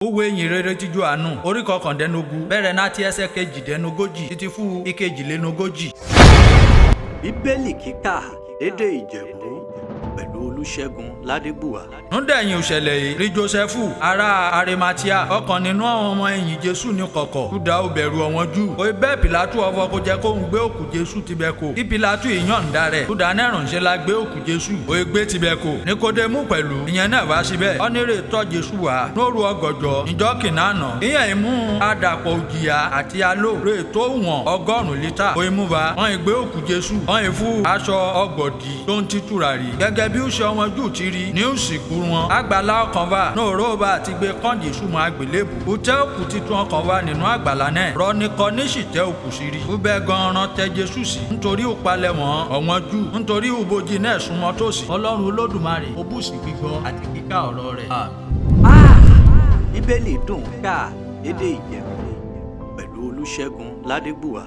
Òwe ìyìnrere ti Jòhánù orí kọkàndínlógún bẹ̀rẹ̀ láti ẹsẹ̀ kejìdínlógójì títí fún ìkejìlélógójì. Bíbélì kíkà lédè Ìjẹ̀bú pẹ̀lú Olúṣẹ́gun Ládébùwà. Nídẹ̀yìn ìṣẹ̀lẹ̀ yìí rí Jósẹ́fù ará Arimatia ọ̀kan nínú àwọn ọmọ ẹ̀yìn Jésù ní kọ̀kọ̀ Júdà ò bẹ̀rù àwọn Júù. Ó bẹ̀ Pílátù ọ̀fọ̀ kó jẹ́ kóun gbé òkú Jésù tibẹ̀ kò. Kí Pílátù ìyọ̀ǹda rẹ̀ Júdà náà ránṣẹ́ la gbé òkú Jésù. Ó gbé tibẹ̀ kò. Níkódémù pẹ̀lú ìyẹn náà wá síbẹ̀. Ọ́nìrè tọ́ Jésù wá lóru ọ̀gànjọ́ níjọ́ kìnnàna. Ìyẹn ìmú àdàpọ̀ òjìyà àti aló rè tó wọ̀n 100 lítà. Ó mú wa wọ́n gbé òkú Jésù. Wọ́n fún aṣọ ọgbọ̀dì tó ń ti tùràrí. Gẹ́gẹ́ bí ó ṣe ọmọ Júù ti rí ní òsìkú wọn. Àgbàlá ọkàn wa ní òróòbá àti gbé kán Jésù mọ́ àgbélébù. Ó tẹ́ òkú titun ọkàn wa nínú àgbàlá náà. Rọ nìkan ní sì tẹ́ òkú sí rí. Ó bẹ́ gan-an tẹ Jésù sí. Nítorí ó palẹ̀mọ́ ọ̀wọ́n Júù. Nítorí ìbòjì náà súnmọ́ tòsí. Ọlọ́run Olódùmarè ó bùsí gbígbọ́ àti kíkà ọ̀rọ̀ rẹ̀. Bíbélì dùn ká lédè Ìjẹ̀bú pẹ̀lú Olúṣẹ́gun Ládébùwà.